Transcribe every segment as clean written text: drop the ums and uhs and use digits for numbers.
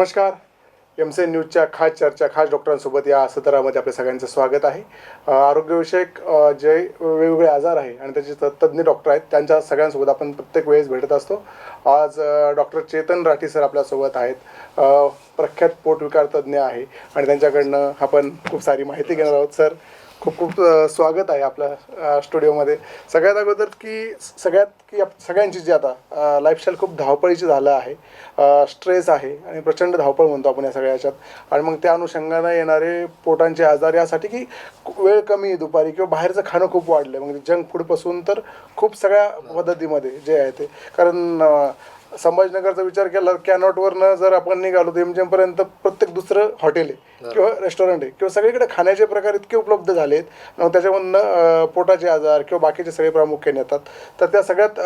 नमस्कार. MC न्यूजच्या खास चर्चा खास डॉक्टरांसोबत या सत्रामध्ये आपल्या सगळ्यांचं स्वागत आहे. आरोग्यविषयक जे वेगवेगळे आजार आहे आणि त्याचे तज्ज्ञ डॉक्टर आहेत त्यांच्या सगळ्यांसोबत आपण प्रत्येक वेळेस भेटत असतो. आज डॉक्टर चेतन राठी सर आपल्यासोबत आहेत. प्रख्यात पोटविकार तज्ज्ञ आहे आणि त्यांच्याकडनं आपण खूप सारी माहिती घेणार आहोत. सर, खूप खूप स्वागत आहे आपल्या स्टुडिओमध्ये. सगळ्यात अगोदर की सगळ्यांची जी आता लाईफस्टाईल खूप धावपळीची झालं आहे, स्ट्रेस आहे आणि प्रचंड धावपळ म्हणतो आपण या सगळ्या ह्याच्यात. आणि मग त्या अनुषंगानं येणारे पोटांचे आजार यासाठी की वेळ कमी दुपारी किंवा बाहेरचं खाणं खूप वाढलं आहे. म्हणजे जंक फूडपासून तर खूप सगळ्या पद्धतीमध्ये जे आहे ते. कारण संभाजीनगरचा विचार केला कॅनॉटवरनं जर आपण निघालो तर MGMपर्यंत प्रत्येक दुसरं हॉटेल आहे किंवा रेस्टॉरंट आहे किंवा सगळीकडे खाण्याचे प्रकार इतके उपलब्ध झाले आहेत. मग त्याच्यामधनं पोटाचे आजार किंवा बाकीचे सगळे प्रामुख्याने येतात. तर त्या सगळ्यात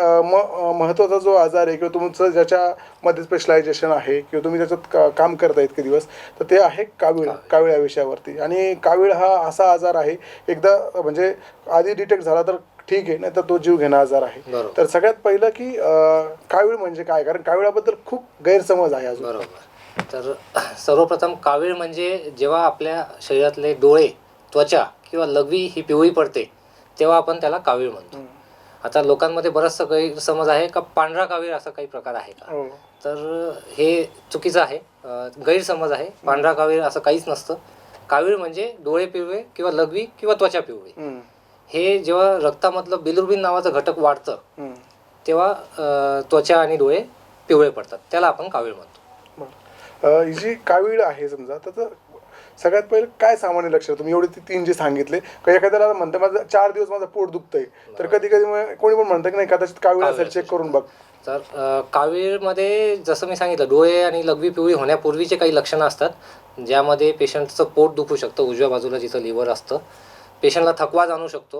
महत्त्वाचा जो आजार आहे किंवा तुमचं ज्याच्यामध्ये स्पेशलायझेशन आहे किंवा तुम्ही त्याच्यात काम करता इतके दिवस, तर ते आहे कावीळ या विषयावरती. आणि कावीळ हा असा आजार आहे, एकदा म्हणजे आधी डिटेक्ट झाला तर ठीक आहे, नाही तर तो जीव घेणा आजार आहे. तर सगळ्यात पहिलं की कावीळ म्हणजे काय, कारण काविळाबद्दल खूप गैरसमज आहे अजून. बरोबर. तर सर्वप्रथम कावीळ म्हणजे जेव्हा आपल्या शरीरातले डोळे, त्वचा किंवा लघवी ही पिवळी पडते तेव्हा आपण त्याला कावीळ म्हणतो. आता लोकांमध्ये बराचसा गैरसमज आहे का पांढरा कावीळ असा काही प्रकार आहे का, तर हे चुकीचं आहे, गैरसमज आहे. पांढरा कावीळ असं काहीच नसतं. कावीळ म्हणजे डोळे पिवळे किंवा लघवी किंवा त्वचा पिवळी. हे जेव्हा रक्तामधलं बिलिरुबिन नावाचं घटक वाढतं तेव्हा त्वचा आणि डोळे पिवळे पडतात, त्याला आपण कावीळ म्हणतो. ही जी कावीळ आहे समजा, तर सगळ्यात पहिलं काय सामान्य लक्षणं तुम्ही एवढे 3 जे सांगितले, का एखाद्याला म्हणतं माझं 4 दिवस माझं पोट दुखतंय, तर कधी कधी कोणी पण म्हणतं की नाही कदाचित कावीळ असेल, चेक करून बघ. तर कावीळमध्ये जसं मी सांगितलं, डोळे आणि लघवी पिवळी होण्यापूर्वीचे काही लक्षणं असतात, ज्यामध्ये पेशंटचं पोट दुखू शकतं, उजव्या बाजूला जिथं लिव्हर असतं. पेशंटला थकवा जाणू शकतो,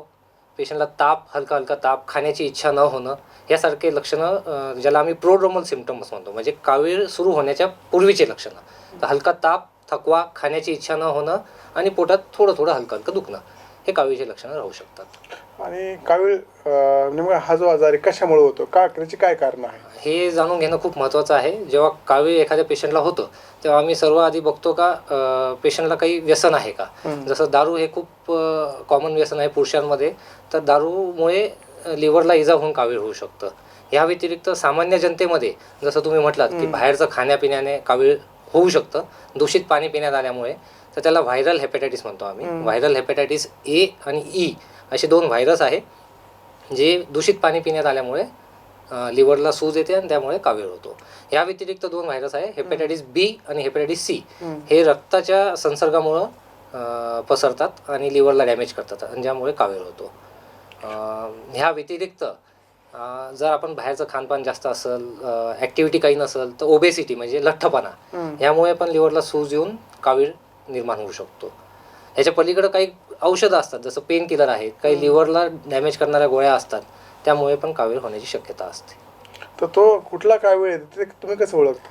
पेशंटला ताप, हलका हलका ताप, खाण्याची इच्छा न होणं, यासारखे लक्षणं ज्याला आम्ही प्रोड्रोमल सिम्पटम्स म्हणतो, म्हणजे कावीळ सुरू होण्याच्या पूर्वीचे लक्षणं. तर हलका ताप, थकवा, खाण्याची इच्छा न होणं आणि पोटात थोडं थोडं हलकं हलकं दुखणं, हे कावीळचे लक्षणं राहू शकतात. आणि कावीळ नेमका हा जो आजार आहे कशामुळे होतो, का त्याची काय कारण आहे, हे जाणून घेणं खूप महत्त्वाचं आहे. जेव्हा कावीळ एखाद्या पेशंटला होतं तेव्हा आम्ही सर्व आधी बघतो का पेशंटला काही व्यसन आहे का. जसं दारू हे खूप कॉमन व्यसन आहे पुरुषांमध्ये, तर दारूमुळे लिव्हरला इजा होऊन कावीळ होऊ शकतं. ह्या व्यतिरिक्त सामान्य जनतेमध्ये जसं तुम्ही म्हटलात की बाहेरचं खाण्यापिण्याने कावीळ होऊ शकतं, दूषित पाणी पिण्यात आल्यामुळे, तर त्याला व्हायरल हेपॅटायटिस म्हणतो आम्ही. व्हायरल हेपॅटायटिस A आणि E असे 2 व्हायरस आहे जे दूषित पाणी पिण्यात आल्यामुळे लिव्हरला सूज येते आणि त्यामुळे कावीळ होतो. या व्यतिरिक्त 2 व्हायरस आहे, हेपॅटायटिस B आणि हेपॅटायटिस C. हे रक्ताच्या संसर्गामुळं पसरतात आणि लिव्हरला डॅमेज करतात आणि ज्यामुळे कावीळ होतो. ह्या व्यतिरिक्त जर आपण बाहेरचं खानपान जास्त असेल, ॲक्टिव्हिटी काही नसेल, तर ओबेसिटी म्हणजे लठ्ठपणा, ह्यामुळे पण लिव्हरला सूज येऊन कावीळ निर्माण होऊ शकतो. ह्याच्या पलीकडं काही औषधं असतात, जसं पेन किलर आहे, काही लिव्हरला डॅमेज करणाऱ्या गोळ्या असतात, त्यामुळे पण कावीळ होण्याची शक्यता असते. तर तो कुठला कावीळ आहे ते तुम्ही कसं ओळखता?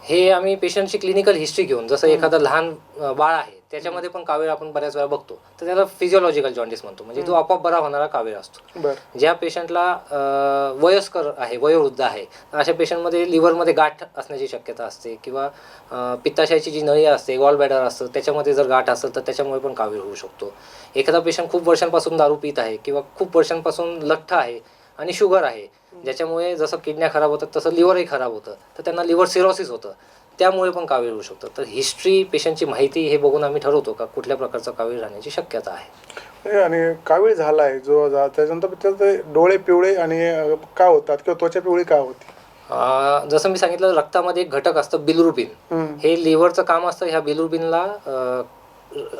हे आम्ही पेशंटची क्लिनिकल हिस्ट्री घेऊन, जसं एखादं लहान बाळ आहे त्याच्यामध्ये पण कावीळ आपण बऱ्याच वेळा बघतो, तर त्याला फिजिओलॉजिकल जॉन्डिस म्हणतो, म्हणजे तो आपोआप बरा होणारा कावीळ असतो. ज्या पेशंटला वयस्कर आहे, वयोवृद्ध आहे, अशा पेशंटमध्ये लिव्हरमध्ये गाठ असण्याची शक्यता असते किंवा पित्ताशयाची जी नळी असते, गॉल ब्लॅडर असतं, त्याच्यामध्ये जर गाठ असेल तर त्याच्यामुळे पण कावीळ होऊ शकतो. एखादा पेशंट खूप वर्षांपासून दारू पित आहे किंवा खूप वर्षांपासून लठ्ठ आहे आणि शुगर आहे, ज्याच्यामुळे जसं किडन्या खराब होतात तसं लिव्हरही खराब होतं, तर त्यांना लिव्हर सिरोसिस होतं, त्यामुळे पण कावीळ होऊ शकतं. तर हिस्ट्री, पेशंटची माहिती हे बघून आम्ही ठरवतो का कुठल्या प्रकारचा कावीळ राहण्याची शक्यता आहे. आणि कावीळ झाला आहे जो त्याच्यानंतर त्याचे डोळे पिवळे आणि का होतात किंवा त्वचा पिवळी का होती? जसं मी सांगितलं, रक्तामध्ये एक घटक असतं बिलिरुबिन, हे लिव्हरचं काम असतं. ह्या बिलिरुबिनला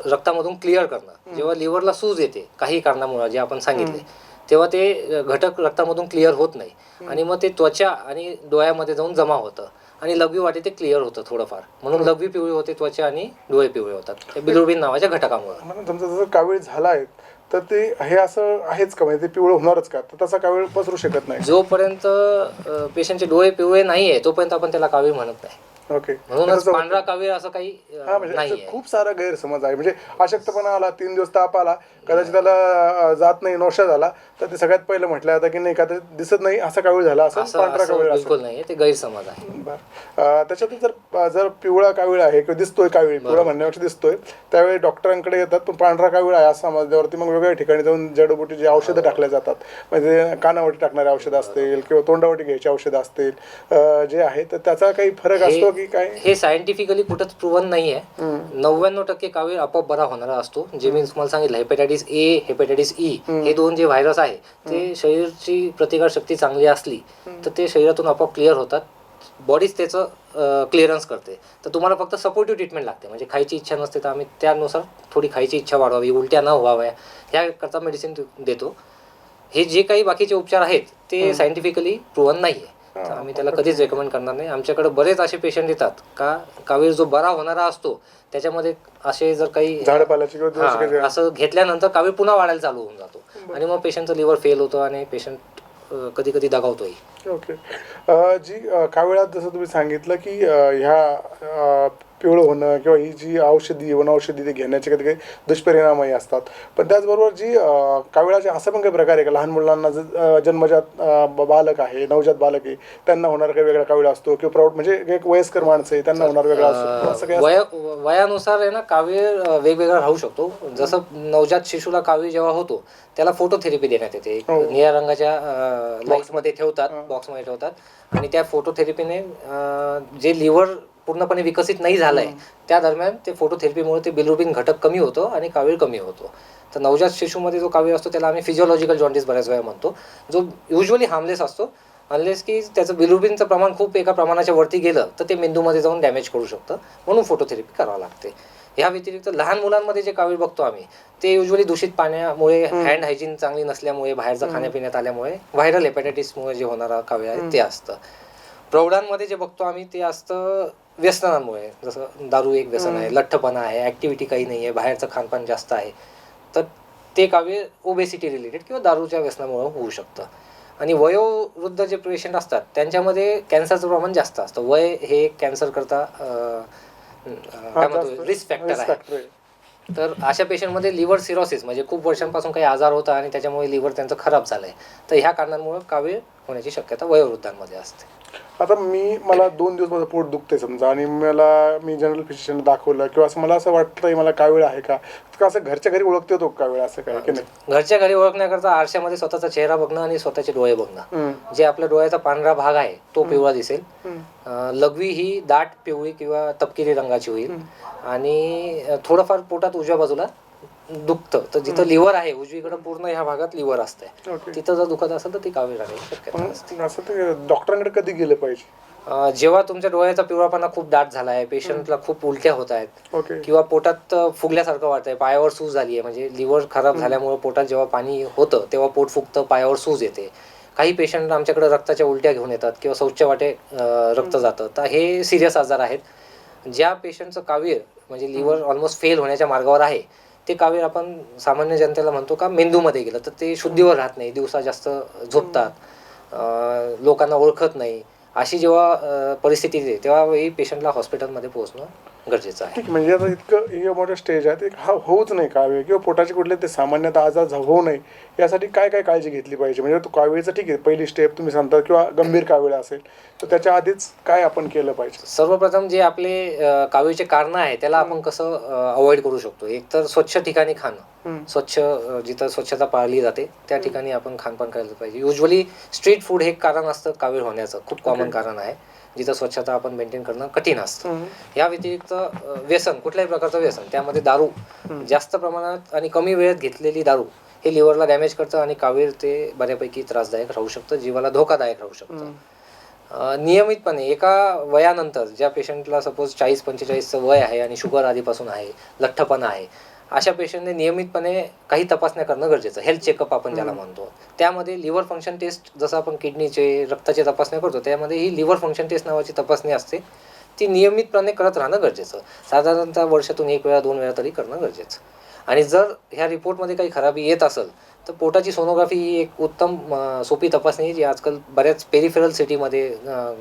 रक्तामधून क्लिअर करणं. जेव्हा लिव्हरला सूज येते काही कारणामुळे जे आपण सांगितले, तेव्हा ते घटक रक्तामधून क्लिअर होत नाही आणि मग ते त्वचा आणि डोळ्यामध्ये जाऊन जमा होतं आणि लघवी वाटे ते क्लिअर होतं थोडंफार, म्हणून लघवी पिवळी होते, त्वचा आणि डोळे पिवळे होतात बिलिरुबिन नावाच्या घटकामुळे. समजा जसं कावीळ झाला आहे तर ते हे असं आहेच का, म्हणजे ते पिवळं होणारच का, तर तसा कावीळ पसरू शकत नाही? जोपर्यंत पेशंटचे डोळे पिवळे नाही आहे तोपर्यंत आपण त्याला कावीळ म्हणत नाही. ओके, म्हणूनच पांढरा कावीळ असं काही म्हणजे खूप सारा गैरसमज आहे. म्हणजे अशक्तपणा आला, 3 दिवस ताप आला, कदाचित त्याला जात नाही, नोशा झाला, तर ते सगळ्यात पहिलं म्हटलं जातं की नाही का दिसत नाही असा कावीळ झाला, असं पांढरा कावीळ बिलकुल नाही, ते गैरसमज आहे. बरं. त्याच्यातून जर पिवळा कावीळ आहे किंवा दिसतोय कावीळ, पिवळा म्हणण्यापेक्षा दिसतोय, त्यावेळी डॉक्टरांकडे येतात, पण पांढरा कावीळ आहे असं समजल्यावरती मग वेगवेगळ्या ठिकाणी जाऊन जडीबुटी जे औषधं टाकल्या जातात, म्हणजे कानावटी टाकणारे औषधं असतील किंवा तोंडावटी घ्यायची औषधं असतील, जे आहे तर त्याचा काही फरक असतो की काय? हे सायंटिफिकली कुठंच प्रूव्हन नाही आहे. 99% कावीळ आपोआप बरा होणारा असतो. जे मी तुम्हाला सांगितलं, हेपॅटायटिस ए, हेपॅटायटिस ई, हे दोन जे व्हायरस आहे ते शरीराची प्रतिकारशक्ती चांगली असली तर ते शरीरातून आपोआप क्लिअर होतात. बॉडीच त्याचं क्लिअरन्स करते. तर तुम्हाला फक्त सपोर्टिव्ह ट्रीटमेंट लागते. म्हणजे खायची इच्छा नसते तर आम्ही त्यानुसार थोडी खायची इच्छा वाढवावी, उलट्या न व्हाव्या ह्याकरता मेडिसिन देतो. हे जे काही बाकीचे उपचार आहेत ते सायंटिफिकली प्रूव्हन नाही आहे, तर आम्ही त्याला कधीच रेकमेंड करणार नाही. आमच्याकडे बरेच असे पेशंट येतात का कावीळ जो बरा होणारा असतो त्याच्यामध्ये असे जर काही झाडपाल्याची किंवा असं घेतल्यानंतर कावीळ पुन्हा वाढायला चालू होऊन जातो आणि मग पेशंटचं लिव्हर फेल होतं आणि पेशंट कधी कधी दगावतोही. ओके. जी कावीळात जसं तुम्ही सांगितलं की ह्या पिवळं होणं किंवा ही जी औषधी वनौषधी ते घेण्याचे कधी काही दुष्परिणामही असतात, पण त्याचबरोबर जी कावीळाचे असं पण काही प्रकार आहे का लहान मुलांना जन्मजात बालक आहे, नवजात बालक आहे, त्यांना होणार काही वेगळा कावीळ असतो किंवा प्रौढ म्हणजे एक वयस्कर माणसं आहे त्यांना होणार वेगळा असतो, असं काही वयानुसार आहे ना कावीळ वेगवेगळा राहू शकतो. जसं नवजात शिशूला कावीळ जेव्हा होतो त्याला फोटोथेरपी देण्यात येते. निळ्या रंगाच्या बॉक्समध्ये ठेवतात आणि त्या फोटोथेरपीने जे लिव्हर पूर्णपणे विकसित नाही झालंय त्या दरम्यान ते फोटोथेरपीमुळे ते बिलिरुबिन घटक कमी होतो आणि कावीळ कमी होतो. तर नवजात शिशूमध्ये जो कावीळ असतो त्याला आम्ही फिजिओलॉजिकल जॉन्डिस बऱ्याच वेळा म्हणतो, जो युजली हार्मलेस असतो अनलेस की त्याचं बिलिरुबिनचं प्रमाण खूप एका प्रमाणाच्या वरती गेलं तर ते मेंदूमध्ये जाऊन डॅमेज करू शकतं, म्हणून फोटोथेरपी करावं लागते. ह्या व्यतिरिक्त लहान मुलांमध्ये जे कावीळ बघतो आम्ही ते युजली दूषित पाण्यामुळे, हँड हायजीन चांगली नसल्यामुळे, बाहेरचं खाण्यापिण्यात आल्यामुळे, व्हायरल हेपॅटायटिसमुळे जे होणारा कावीळ आहे ते असतं. प्रौढांमध्ये जे बघतो आम्ही ते असतं व्यसनांमुळे, जसं दारू एक व्यसन आहे, लठ्ठपणा आहे, ॲक्टिव्हिटी काही नाही आहे, बाहेरचं खानपान जास्त आहे, तर ते कावीळ ओबेसिटी रिलेटेड किंवा दारूच्या व्यसनामुळे होऊ शकतं. आणि वयोवृद्ध जे पेशंट असतात त्यांच्यामध्ये कॅन्सरचं प्रमाण जास्त असतं. वय हे कॅन्सर करता काय म्हणतो रिस्क फॅक्टर आहे. तर अशा पेशंटमध्ये लिव्हर सिरोसिस म्हणजे खूप वर्षांपासून काही आजार होता आणि त्याच्यामुळे लिव्हर त्यांचं खराब झालं आहे, तर ह्या कारणांमुळे कावीळ होण्याची शक्यता वयोवृद्धांमध्ये असते. आता मला 2 दिवस माझं पोट दुखते समजा आणि मी जनरल फिजिशियन दाखवलं किंवा असं मला असं वाटतं मला कावीळ आहे का असं घरच्या घरी ओळखते तो कावीळ असं काय की नाही? घरच्या घरी ओळखण्याकरता आरशामध्ये स्वतःचा चेहरा बघणं आणि स्वतःचे डोळे बघणं. जे आपल्या डोळ्याचा पांढरा भाग आहे तो पिवळा दिसेल, लघवी ही दाट पिवळी किंवा तपकिरी रंगाची होईल आणि थोडंफार पोटात उजव्या बाजूला दुखतं, तर जिथं लिव्हर आहे उजवीकडे पूर्ण ह्या भागात लिव्हर असते, तिथं जर दुखत असेल तर ती कावीळ राहण्याची शक्यता असते. असं तर डॉक्टरांकडे कधी गेलं पाहिजे? जेव्हा तुमच्या डोळ्याचा पिवळापणा खूप दाट झाला आहे, पेशंटला खूप उलट्या होत आहेत किंवा पोटात फुगल्यासारखं वाटतंय, पायावर सूज झाली आहे, म्हणजे लिव्हर खराब झाल्यामुळे पोटात जेव्हा पाणी होतं तेव्हा पोट फुगतं, पायावर सूज येते. काही पेशंट आमच्याकडे रक्ताच्या उलट्या घेऊन येतात किंवा शौच वाटे रक्त जातं, तर हे सिरियस आजार आहेत. ज्या पेशंटचं कावीळ म्हणजे लिव्हर ऑलमोस्ट फेल होण्याच्या मार्गावर आहे ते कावीळ आपण सामान्य जनतेला म्हणतो का मेंदूमध्ये गेलं, तर ते शुद्धीवर राहत नाही, दिवसा जास्त झोपतात, लोकांना ओळखत नाही, अशी जेव्हा परिस्थिती येते तेव्हा पेशंटला हॉस्पिटलमध्ये पोहोचणं गरजेचं आहे. ठीक, म्हणजे आता इतकं हे मोठं स्टेज आहे ते होऊच नाही कावीळ किंवा पोटाचे कुठले ते सामान्यतः आजार होऊ नये यासाठी काय काय काळजी घेतली पाहिजे? म्हणजे तो कावीळचं ठीक आहे पहिली स्टेप तुम्ही सांगता किंवा गंभीर कावीळ असेल तर त्याच्या आधीच काय आपण केलं पाहिजे? सर्वप्रथम जे आपले कावीळचे कारणं आहे त्याला आपण कसं अवॉइड करू शकतो, एक तर स्वच्छ ठिकाणी खाणं, स्वच्छ जिथं स्वच्छता पाळली जाते त्या ठिकाणी आपण खानपान करायला पाहिजे. युजली स्ट्रीट फूड हे कारण असतं कावीळ होण्याचं, खूप कॉमन कारण आहे, जिथं स्वच्छता आपण मेंटेन करणं कठीण असतं. या व्यतिरिक्त व्यसन, कुठल्याही प्रकारचं व्यसन, त्यामध्ये दारू जास्त प्रमाणात आणि कमी वेळेत घेतलेली दारू हे लिव्हरला डॅमेज करतं आणि कावीळ ते बऱ्यापैकी त्रासदायक राहू शकतं, जीवाला धोकादायक राहू शकतं. नियमितपणे एका वयानंतर ज्या पेशंटला सपोज 40-45चं वय आहे आणि शुगर आधीपासून आहे, लठ्ठपणा आहे, अशा पेशंटने नियमितपणे काही तपासण्या करणं गरजेचं, हेल्थ चेकअप आपण ज्याला म्हणतो. त्यामध्ये लिव्हर फंक्शन टेस्ट, जसं आपण किडनीचे रक्ताचे तपासण्या करतो त्यामध्ये ही लिव्हर फंक्शन टेस्ट नावाची तपासणी असते, ती नियमितपणे करत राहणं गरजेचं, साधारणतः वर्षातून 1 वेळा 2 वेळा तरी करणं गरजेचं. आणि जर ह्या रिपोर्टमध्ये काही खराबी येत असेल तर पोटाची सोनोग्राफी ही एक उत्तम सोपी तपासणी आहे, जी आजकाल बऱ्याच पेरिफेरल सिटीमध्ये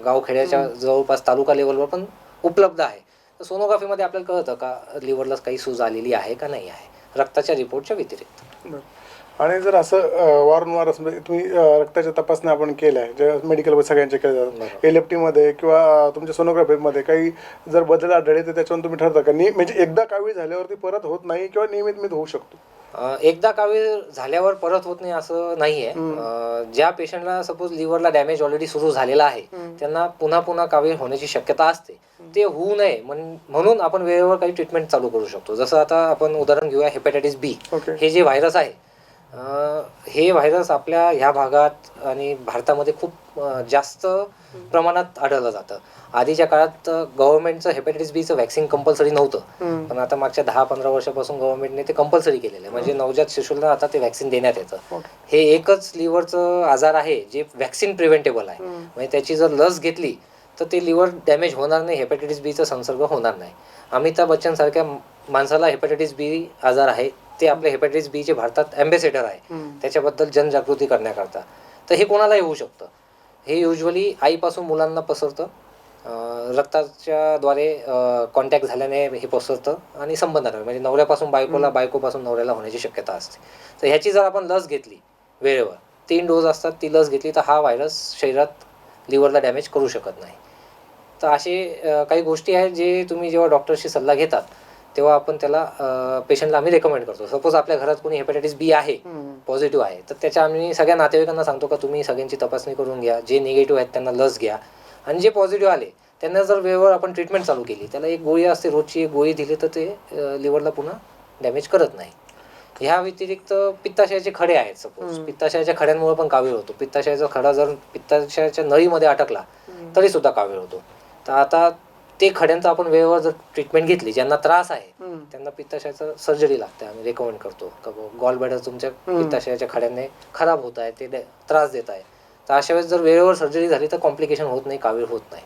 गावखेड्याच्या जवळपास तालुका लेवलवर पण उपलब्ध आहे. तर सोनोग्राफीमध्ये आपल्याला कळतं का लिव्हरला काही सूज आलेली आहे का नाही आहे, रक्ताच्या रिपोर्टच्या व्यतिरिक्त. आणि जर असं वारंवार असं म्हणजे तुम्ही रक्ताच्या तपासण्या आपण केल्या आहे ज्या मेडिकलमध्ये सगळ्यांच्या केल्या जातात LFTमध्ये किंवा तुमच्या सोनोग्राफीमध्ये काही जर बदल आढळले तर त्याच्यावरून तुम्ही ठरता का म्हणजे एकदा कावीळ झाल्यावरती परत होत नाही किंवा नियमित होऊ शकतो? एकदा कावीळ झाल्यावर परत होत नाही असं नाही आहे. ज्या पेशंटला सपोज लिव्हरला डॅमेज ऑलरेडी सुरू झालेला आहे त्यांना पुन्हा पुन्हा कावीळ होण्याची शक्यता असते. ते होऊ नये म्हणून आपण वेळेवर काही ट्रीटमेंट चालू करू शकतो. जसं आता आपण उदाहरण घेऊया हेपॅटायटिस बी. हे जे व्हायरस आहे हे व्हायरस आपल्या ह्या भागात आणि भारतामध्ये खूप जास्त प्रमाणात आढळलं जातं. आधीच्या काळात गव्हर्नमेंटचं हेपॅटायटिस बीचं वॅक्सिन कंपल्सरी नव्हतं, पण आता मागच्या 10-15 वर्षापासून गव्हर्नमेंटने ते कंपल्सरी केलेलं आहे. म्हणजे नवजात शिशूला आता ते वॅक्सिन देण्यात येतं. हे एकच लिव्हरचं आजार आहे जे वॅक्सिन प्रिव्हेंटेबल आहे. म्हणजे त्याची जर लस घेतली तर ते लिव्हर डॅमेज होणार नाही, हेपॅटायटिस बीचा संसर्ग होणार नाही. अमिताभ बच्चन सारख्या माणसाला हेपॅटायटिस बी आजार आहे, ते आपले हेपॅटायटिस बीचे भारतात ॲम्बेसेडर आहे त्याच्याबद्दल जनजागृती करण्याकरता. तर हे कोणालाही होऊ शकतं. हे युजली आईपासून मुलांना पसरतं, रक्ताच्या द्वारे कॉन्टॅक्ट झाल्याने हे पसरतं आणि संबंधाने म्हणजे नवऱ्यापासून बायकोला, बायकोपासून नवऱ्याला होण्याची शक्यता असते. तर ह्याची जर आपण लस घेतली वेळेवर, 3 डोस असतात, ती लस घेतली तर हा व्हायरस शरीरात लिव्हरला डॅमेज करू शकत नाही. तर असे काही गोष्टी आहेत जे तुम्ही जेव्हा डॉक्टरशी सल्ला घेतात तेव्हा आपण त्याला पेशंटला आम्ही रेकमेंड करतो. सपोज आपल्या घरात कोणी हेपॅटायटिस बी आहे, पॉझिटिव्ह आहे, तर त्याच्या आम्ही सगळ्या नातेवाईकांना सांगतो का तुम्ही सगळ्यांची तपासणी करून घ्या. जे निगेटिव्ह आहेत त्यांना लस घ्या आणि जे पॉझिटिव्ह आले त्यांना जर वेळेवर आपण ट्रीटमेंट चालू केली, त्याला एक गोळी असते रोजची, एक गोळी दिली तर ते लिव्हरला पुन्हा डॅमेज करत नाही. ह्या व्यतिरिक्त पित्ताशयाचे खडे आहेत. सपोज पित्ताशयाच्या खड्यांमुळे पण कावीळ होतो. पित्ताशयाचा खडा जर पित्ताशयाच्या नळीमध्ये अटकला तरी सुद्धा कावीळ होतो. तर आता ते खड्यांचं आपण वेळेवर जर ट्रीटमेंट घेतली, ज्यांना त्रास आहे त्यांना पित्ताशयाचं सर्जरी लागते. आम्ही रेकमेंड करतो का गॉल ब्लॅडर तुमच्या पित्ताशयाच्या खड्यांनी खराब होत आहे, ते त्रास देत आहे. तर अशा वेळेस जर वेळेवर सर्जरी झाली तर कॉम्प्लिकेशन होत नाही, कावीळ होत नाही.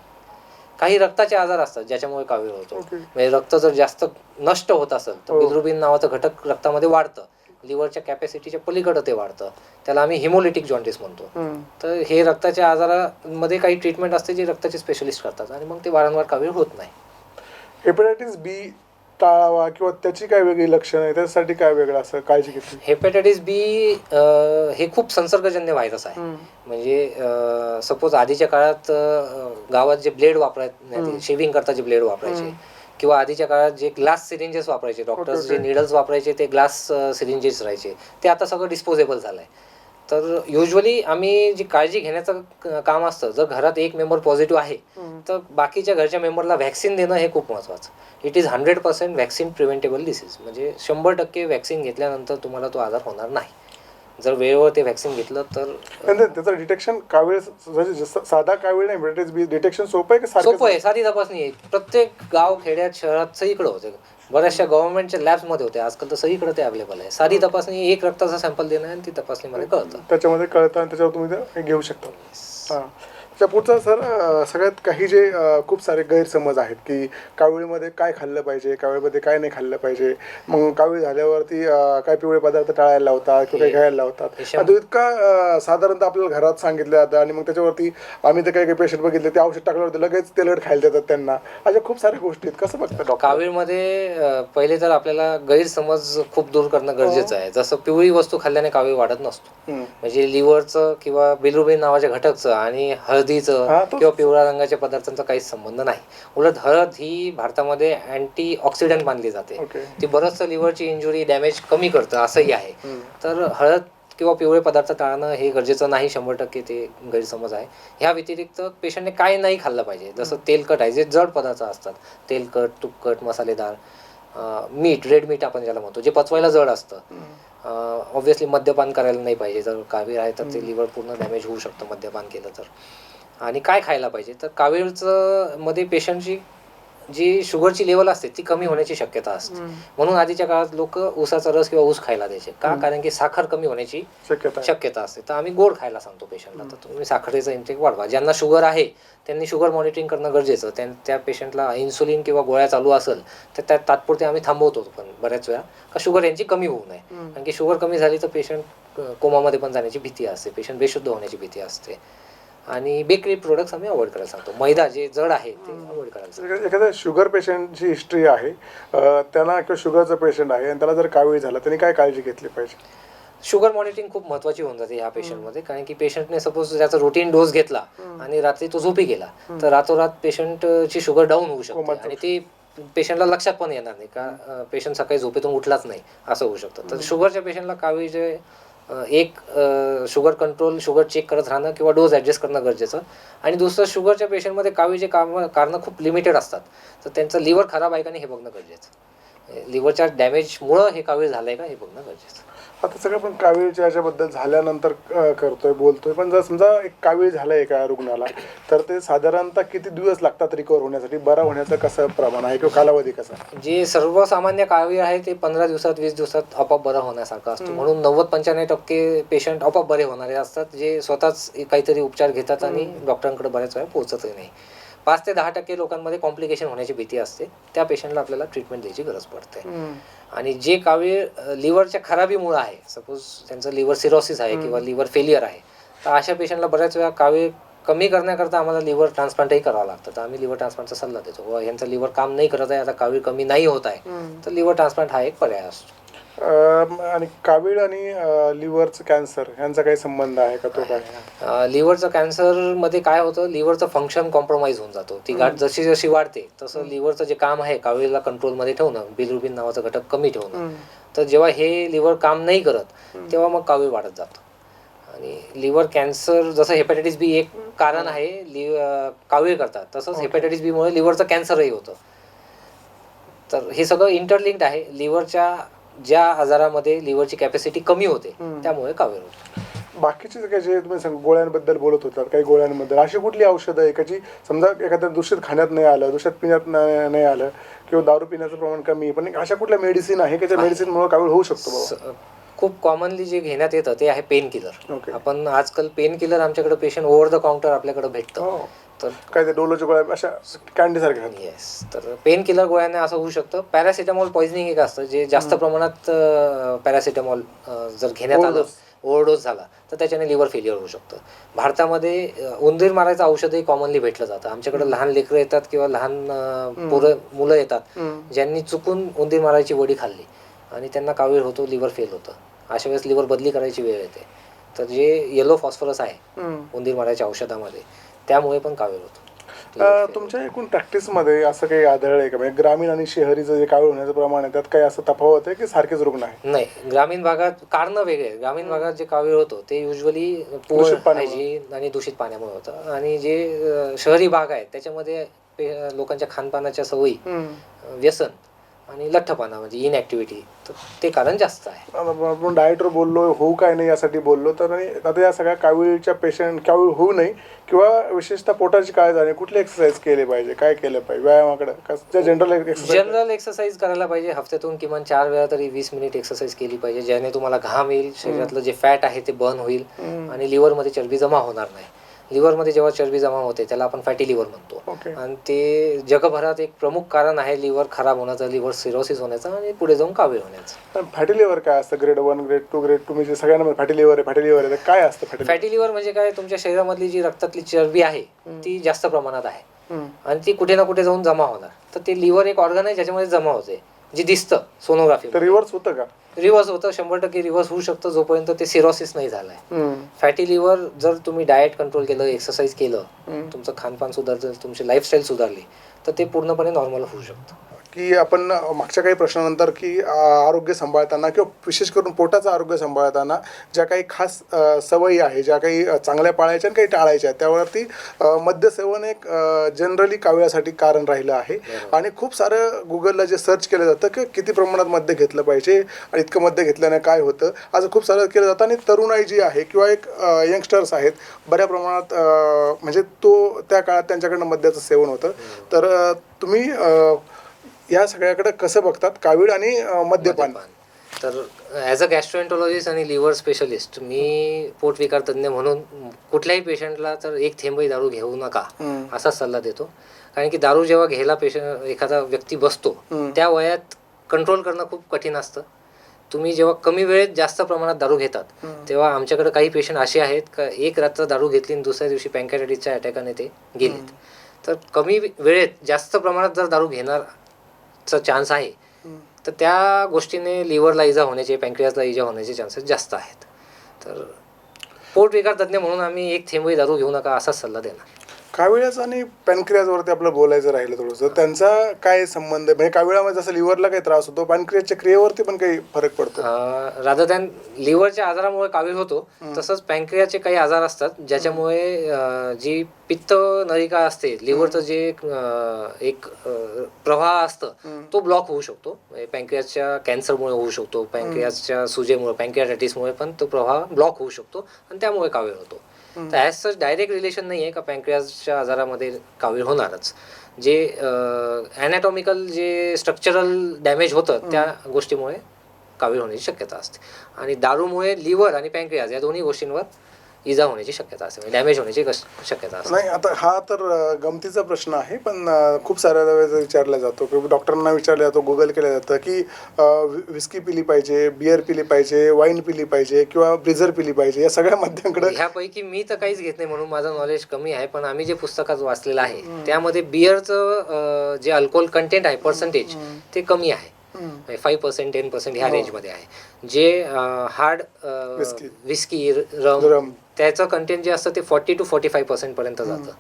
काही रक्ताचे आजार असतात ज्याच्यामुळे कावीळ होतो. म्हणजे रक्त जर जास्त नष्ट होत असेल तर बिलिरुबिन नावाचं घटक रक्तामध्ये वाढतं, लिव्हरच्या कॅपॅसिटीच्या पलीकडे ते वाढतं, त्याला आम्ही हिमोलिटिक जॉन्डिस म्हणतो. तर हे रक्ताच्या आजारामध्ये काही ट्रीटमेंट असते जे रक्ताचे स्पेशलिस्ट करतात आणि मग ते वारंवार कावीळ होत नाही. हेपॅटायटिस बी टाळावा किंवा त्याची काय वेगळी लक्षणं आहे, त्यासाठी काय वेगळं असं काळजी घेतली? हेपॅटायटिस बी हे खूप संसर्गजन्य व्हायरस आहे. म्हणजे सपोज आधीच्या काळात गावात जे ब्लेड वापरायचे, शेविंग करता जे ब्लेड वापरायचे, किंवा आधीच्या काळात जे ग्लास सिरिंजेस वापरायचे, डॉक्टर्स जे निडल्स वापरायचे ते ग्लास सिरिंजेस राहायचे, ते आता सगळं डिस्पोजेबल झालं आहे. तर युजली आम्ही जी काळजी घेण्याचं काम असतं, जर घरात एक मेंबर पॉझिटिव्ह आहे तर बाकीच्या घरच्या मेंबरला व्हॅक्सिन देणं हे खूप महत्त्वाचं. It is 100% vaccine preventable disease. म्हणजे 100% व्हॅक्सिन घेतल्यानंतर तुम्हाला तो आजार होणार नाही जर वेळेवर ते व्हॅक्सिन घेतलं तर. त्याचं डिटेक्शन कावीळ साधा कावीळ नाही, हेपॅटायटिस बी डिटेक्शन सोपं आहे का? सोपं आहे, साधी तपासणी आहे. प्रत्येक गाव खेड्यात शहरात सगळीकडे होते. बऱ्याचशा गव्हर्नमेंटच्या लॅब्समध्ये होते आजकाल, तर सगळीकडे ते अवेलेबल आहे. साधी तपासणी, एक रक्ताचा सॅम्पल देणं आणि ती तपासणीमध्ये कळतं, त्याच्यामध्ये कळतं आणि त्याच्यावर तुम्ही ते घेऊ शकता. हां, त्या पुढचा सर सगळ्यात काही जे खूप सारे गैरसमज आहेत की कावीळमध्ये काय खाल्लं पाहिजे, कावीळमध्ये काय नाही खाल्लं पाहिजे, मग कावीळ झाल्यावरती काय पिवळे पदार्थ टाळायला लावतात किंवा काही घ्यायला लावतात, तो इतका साधारणतः आपल्याला घरात सांगितलं जातं आणि मग त्याच्यावरती आम्ही तर काही पेशंट बघितले ते औषध टाकल्यावरती लगेच तेलकट खायला देतात त्यांना. अशा खूप साऱ्या गोष्टी आहेत. कसं बघतात डॉक्टर? कावीळमध्ये पहिले तर आपल्याला गैरसमज खूप दूर करणं गरजेचं आहे. जसं पिवळी वस्तू खाल्ल्याने कावीळ वाढत नसतो. म्हणजे लिव्हरचं किंवा बिलिरुबिन नावाच्या घटकचं आणि हळदीचं किंवा पिवळ्या रंगाच्या पदार्थांचा काहीच संबंध नाही. उलट हळद ही भारतामध्ये अँटी ऑक्सिडंट मानली जाते. ती बरंचसं लिव्हरची इंजुरी डॅमेज कमी करतं असंही आहे. तर हळद किंवा पिवळे पदार्थ टाळणं हे गरजेचं नाही, 100% ते गैरसमज आहे. ह्या व्यतिरिक्त पेशंटने काय नाही खाल्लं पाहिजे, जसं तेलकट आहे, जे जड पदार्थ असतात, तेलकट, तुपकट, मसालेदार, मीठ, रेड मीठ आपण ज्याला म्हणतो, जे पचवायला जड असतं. ऑब्व्हियसली मद्यपान करायला नाही पाहिजे. जर कावीळ आहे तर ते लिव्हर पूर्ण डॅमेज होऊ शकतं मद्यपान केलं तर. आणि काय खायला पाहिजे तर कावीळचं मध्ये पेशंटची जी शुगरची लेवल असते ती कमी होण्याची शक्यता असते. म्हणून आधीच्या काळात लोक ऊसाचा रस किंवा ऊस खायला द्यायचे का, कारण की साखर कमी होण्याची शक्यता असते. तर आम्ही गोड खायला सांगतो पेशंटला, तर तुम्ही साखरेचा इंटेक वाढवा. ज्यांना शुगर आहे त्यांनी शुगर मॉनिटरिंग करणं गरजेचं. त्या पेशंटला इन्सुलिन किंवा गोळ्या चालू असेल तर त्या तात्पुरते आम्ही थांबवतो, पण बऱ्याच वेळा का शुगर यांची कमी होऊ नये. कारण की शुगर कमी झाली तर पेशंट कोमामध्ये पण जाण्याची भीती असते, पेशंट बेशुद्ध होण्याची भीती असते. आणि बेकरी प्रोडक्ट्स आम्ही अवॉइड करायला सांगतो. मैदा जे जड आहे ते अवॉइड करायला सांगतो. एखाद्या शुगर पेशंटची हिस्ट्री आहे, त्याला किंवा शुगरचा पेशंट आहे आणि त्याला जर कावीळ झाला त्यांनी काय काळजी घेतली पाहिजे? शुगर मॉनिटरिंग खूप महत्त्वाची होऊन जाते ह्या पेशंटमध्ये, कारण की पेशंटने सपोज त्याचा रुटीन डोस घेतला आणि रात्री तो झोपी गेला तर रातोरात पेशंटची शुगर डाऊन होऊ शकते कोमात आणि ती पेशंटला लक्षात पण येणार नाही का पेशंट सकाळी झोपेतून उठलाच नाही असं होऊ शकतं. तर शुगरच्या पेशंटला कावीळचे एक शुगर कंट्रोल, शुगर चेक करत राहणं किंवा डोस ॲडजस्ट करणं गरजेचं. आणि दुसरं, शुगरच्या पेशंटमध्ये कावीळचे कारणं खूप लिमिटेड असतात, तर त्यांचं लिव्हर खराब आहे का नाही हे बघणं गरजेचं. लिव्हरच्या डॅमेजमुळं हे कावीळ झालं आहे का हे बघणं गरजेचं. आता सगळं आपण कावीळच्या याच्याबद्दल झाल्यानंतर करतोय, बोलतोय, पण जर समजा एक कावीळ झालं एका रुग्णाला तर ते साधारणतः किती दिवस लागतात रिकवर होण्यासाठी, बरा होण्याचं कसं प्रमाण आहे किंवा कालावधी कसा? जे सर्वसामान्य कावीळ आहे ते 15 दिवसात 20 दिवसात आपोआप बरं होण्यासारखं असतो. म्हणून 90-95% पेशंट आपोआप बरे होणारे असतात, जे स्वतःच काहीतरी उपचार घेतात आणि डॉक्टरांकडे बऱ्याच वेळा पोहोचतही नाही. 5 ते 10% लोकांमध्ये कॉम्प्लिकेशन होण्याची भीती असते, त्या पेशंटला आपल्याला ट्रीटमेंट द्यायची गरज पडते. आणि जे कावीळ लिव्हरच्या खराबीमुळे आहे, सपोज त्यांचं लिव्हर सिरोसिस आहे किंवा लिव्हर फेलियर आहे, तर अशा पेशंटला बऱ्याच वेळा कावीळ कमी करण्याकरता आम्हाला लिव्हर ट्रान्सप्लांटही करावं लागतं. तर आम्ही लिव्हर ट्रान्सप्लांटचा सल्ला देतो, व यांचं लिव्हर काम नाही करत आहे, आता कावीळ कमी नाही होत आहे, तर लिव्हर ट्रान्सप्लांट हा एक पर्याय असतो. आणि कावीळ आणि लिव्हरचं कॅन्सर यांचा काही संबंध आहे का? तो काय? लिव्हरचं कॅन्सरमध्ये काय होतं, लिव्हरचं फंक्शन कॉम्प्रोमाइज होऊन जातो. ती गाठ जशी जशी वाढते तसं लिव्हरचं जे काम आहे कावीळला कंट्रोलमध्ये ठेवणं, बिलिरुबिन नावाचा घटक कमी ठेवणं, तर जेव्हा हे लिव्हर काम नाही करत तेव्हा मग कावीळ वाढत जातो. आणि लिव्हर कॅन्सर जसं हेपॅटायटिस बी एक कारण आहे कावीळ करतात, तसंच हेपॅटायटिस बीमुळे लिव्हरचं कॅन्सरही होतं. तर हे सगळं इंटरलिंक्ड आहे. लिव्हरच्या ज्या आजारामध्ये लिव्हरची कॅपॅसिटी कमी होते त्यामुळे कावीळ होतं. बाकीचे काही जे तुम्ही गोळ्यांबद्दल बोलत होतात, काही गोळ्यांबद्दल अशी कुठली औषधं आहे का जी समजा एखाद्या दूषित खाण्यात नाही आलं, दूषित पिण्यात नाही आलं किंवा दारू पिण्याचं प्रमाण कमी, पण अशा कुठल्या मेडिसिन आहे की ज्या मेडिसिनमुळे कावीळ होऊ शकतो? खूप कॉमनली जे घेण्यात येतं ते आहे पेन किलर. ओके. आपण आजकाल पेन किलर आमच्याकडे पेशंट ओव्हर द काउंटर आपल्याकडे भेटतं. तर काय ते डोलोच्या गोळ्या अशा कॅन्डी सारख्या? येस, तर पेन किलर गोळ्याने असं होऊ शकतं. पॅरासिटामॉल पॉइझनिंग एक असतं, जे जास्त प्रमाणात पॅरासिटामॉल जर घेण्यात आलं, ओव्हरडोस झाला तर त्याच्याने लिव्हर फेलियर होऊ शकतं. भारतामध्ये उंदीर मारायचं औषधही कॉमनली भेटलं जातं. आमच्याकडे लहान लेकरं येतात किंवा लहान मुलं येतात ज्यांनी चुकून उंदीर मारायची वडी खाल्ली आणि त्यांना कावीळ होतो, लिव्हर फेल होतं. अशा वेळेस लिव्हर बदली करायची वेळ येते. तर जे येलो फॉस्फरस आहे उंदीर मारायच्या औषधामध्ये, त्यामुळे पण कावीळ होतो. तुमच्या एकूण प्रॅक्टिसमध्ये असं काही आढळलं आहे का, म्हणजे ग्रामीण आणि शहरीचं जे कावीळ होण्याचं प्रमाण आहे त्यात काही असं तफावत आहे की सारखेच रुग्ण आहे? नाही, ग्रामीण भागात कारणं वेगळे आहेत. ग्रामीण भागात जे कावीळ होतं ते युजली पोळ हायजीन आणि दूषित पाण्यामुळे होतं. आणि जे शहरी भाग आहेत त्याच्यामध्ये लोकांच्या खानपानाच्या सवयी, व्यसन आणि लठ्ठपणा म्हणजे इनॲक्टिव्हिटी, तर ते कारण जास्त आहे. आपण डाएटवर बोललो, होऊ काय नाही यासाठी बोललो, तर आता या सगळ्या कावीळच्या कावीळ होऊ नये किंवा विशेषतः पोटाची काळजी आणि कुठले एक्सरसाइज केले पाहिजे, काय केलं पाहिजे, व्यायामाकडे जनरल एक्सरसाइज करायला पाहिजे. हफ्त्यातून किमान 4 वेळा तरी 20 मिनिट एक्सरसाइज केली पाहिजे, ज्याने तुम्हाला घाम येईल, शरीरातलं जे फॅट आहे ते बर्न होईल आणि लिव्हरमध्ये चरबी जमा होणार नाही. लिव्हरमध्ये जेव्हा चरबी जमा होते त्याला आपण फॅटी लिव्हर म्हणतो. आणि ते जगभरात एक प्रमुख कारण आहे लिव्हर खराब होण्याचं, लिव्हर सिरोसिस होण्याचं आणि पुढे जाऊन कावीळ होण्याचं. फॅटी लिव्हर काय असतं? ग्रेड 1, ग्रेड 2, ग्रेड 2 म्हणजे सगळ्यांना फॅटी लिव्हर आहे, काय असतं फॅटी लिव्हर? म्हणजे काय, तुमच्या शरीरामधली जी रक्तातली चरबी आहे ती जास्त प्रमाणात आहे आणि ती कुठे ना कुठे जाऊन जमा होणार. तर ते लिव्हर एक ऑर्गन आहे ज्याच्यामध्ये जमा होते, जे दिसतं सोनोग्राफी. रिव्हर्स होतं का? रिव्हर्स होतं, 100% रिव्हर्स होऊ शकतं जोपर्यंत ते सिरोसिस नाही झालंय. फॅटी लिव्हर जर तुम्ही डाएट कंट्रोल केलं, एक्सरसाइज केलं, तुमचं खानपान सुधारलं, तुमची लाईफस्टाईल सुधारली, तर ते पूर्णपणे नॉर्मल होऊ शकतं. की आपण मागच्या काही प्रश्नानंतर की आरोग्य सांभाळताना किंवा विशेष करून पोटाचं आरोग्य सांभाळताना ज्या काही खास सवयी आहे, ज्या काही चांगल्या पाळायच्या आणि काही टाळायच्या आहेत, त्यावरती मद्यसेवन एक जनरली कावीळासाठी कारण राहिलं आहे. आणि खूप सारं गुगलला जे सर्च केलं जातं की किती प्रमाणात मद्य घेतलं पाहिजे आणि इतकं मद्य घेतल्याने काय होतं, असं खूप सारं केलं जातं. आणि तरुणाई जी आहे किंवा एक यंगस्टर्स आहेत बऱ्या प्रमाणात, म्हणजे त्या काळात त्यांच्याकडनं मद्याचं सेवन होतं. तर तुम्ही या सगळ्याकडे कसं बघतात, कावीळ आणि मद्यपान? तर ॲज अ गॅस्ट्रोएंटरोलॉजिस्ट आणि लिव्हर स्पेशलिस्ट, मी पोटविकार तज्ज्ञ म्हणून कुठल्याही पेशंटला तर एक थेंबही दारू घेऊ नका असा सल्ला देतो. कारण की दारू जेव्हा घ्यायला एखादा व्यक्ती बसतो त्या वयात कंट्रोल करणं खूप कठीण असतं. तुम्ही जेव्हा कमी वेळेत जास्त प्रमाणात दारू घेतात तेव्हा आमच्याकडे काही पेशंट असे आहेत का एक रात्र दारू घेतली आणि दुसऱ्या दिवशी पँक्रियाटायटिसच्या अटॅकाने ते गेलेत. तर कमी वेळेत जास्त प्रमाणात जर दारू घेण्याचा चान्स आहे तर त्या गोष्टीने लिव्हरला इजा होण्याचे, पँक्रियासला इजा होण्याचे चान्सेस जास्त आहेत. तर पोटविकार तज्ज्ञ म्हणून आम्ही एक थेंबही दारू घेऊ नका असाच सल्ला देणार. काविळाचं आणि पॅनक्रियाजवरती आपलं बोलायचं राहिलं थोडंसं, त्यांचा काय संबंध आहे? म्हणजे काविळामध्ये जसं लिव्हरला काही त्रास होतो, पॅनक्रियाच्या क्रियेवरती पण काही फरक पडतो? रादर दॅन लिव्हरच्या आजारामुळे कावीळ होतो, तसंच पॅनक्रियाचे काही आजार असतात ज्याच्यामुळे जी पित्त नलिका असते, लिव्हरचं जे एक प्रवाह असतं तो ब्लॉक होऊ शकतो. पॅनक्रियाच्या कॅन्सरमुळे होऊ शकतो, पॅनक्रियाच्या सुजेमुळे, पॅनक्रियाटायटिसमुळे पण तो प्रवाह ब्लॉक होऊ शकतो आणि त्यामुळे कावीळ होतो. तर ॲज सच डायरेक्ट रिलेशन नाही आहे का पॅनक्रियासच्या आजारामध्ये कावीळ होणारच. जे ॲनॅटॉमिकल जे स्ट्रक्चरल डॅमेज होतं त्या गोष्टीमुळे कावीळ होण्याची शक्यता असते. आणि दारूमुळे लिव्हर आणि पॅनक्रियास या दोन्ही गोष्टींवर इजा होण्याची शक्यता असते, म्हणजे डॅमेज होण्याची शक्यता असते. नाही, आता हा तर गमतीचा प्रश्न आहे, पण खूप साऱ्या वेळेस विचारला जातो किंवा डॉक्टरांना विचारलं जातो, गुगल केलं जातं की विस्की पिली पाहिजे, बियर पिली पाहिजे, वाईन पिली पाहिजे किंवा ब्रिझर पिली पाहिजे, या सगळ्या मद्यांकडे. ह्यापैकी मी तर काहीच घेत नाही म्हणून माझं नॉलेज कमी आहे, पण आम्ही जे पुस्तकात वाचलेलं आहे त्यामध्ये बियरचं जे अल्कोहोल कंटेंट आहे पर्सेंटेज ते कमी आहे, 5%, 10% ह्या रेंजमध्ये आहे. जे हार्ड विस्की, रम, त्याचं कंटेंट जे असतं ते 40 to 45% पर्यंत जातं.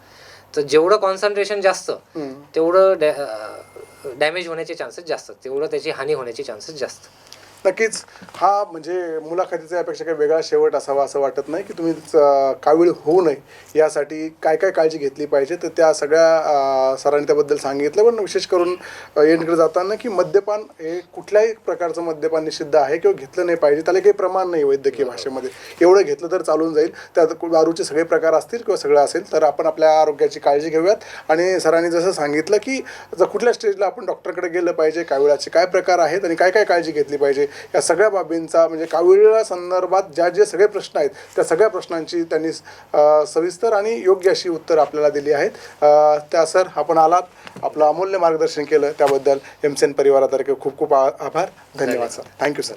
तर जेवढं कॉन्सन्ट्रेशन जास्त तेवढं डॅमेज होण्याचे चान्सेस जास्त, तेवढं त्याची हानी होण्याचे चान्सेस जास्त. नक्कीच हा म्हणजे मुलाखतीचा यापेक्षा काही वेगळा शेवट असावा असं वाटत नाही की तुम्ही कावीळ होऊ नये यासाठी काय काय काळजी घेतली पाहिजे, तर त्या सगळ्या सरांनी त्याबद्दल सांगितलं. पण विशेष करून एंडकडे जाताना की मद्यपान हे कुठल्याही प्रकारचं मद्यपान निषिद्ध आहे किंवा घेतलं नाही पाहिजे, त्याला काही प्रमाण नाही वैद्यकीय भाषेमध्ये. एवढं घेतलं तर चालून जाईल, त्यात दारूचे सगळे प्रकार असतील किंवा सगळं असेल, तर आपण आपल्या आरोग्याची काळजी घेऊयात. आणि सरांनी जसं सांगितलं की कुठल्या स्टेजला आपण डॉक्टरकडे गेलं पाहिजे, काविळाचे काय प्रकार आहेत आणि काय काय काळजी घेतली पाहिजे, या सगळ्या बाबींचा म्हणजे काविळा संदर्भात जे सगळे प्रश्न आहेत त्या सगळ्या प्रश्नांची त्यांनी सविस्तर आणि योग्य अशी उत्तर आपल्याला दिली आहेत. त्या सर आपण आलात, आपलं अमूल्य मार्गदर्शन केलं त्याबद्दल एमसेन परिवारातर्फे खूप खूप आभार, धन्यवाद सर. Thank you sir.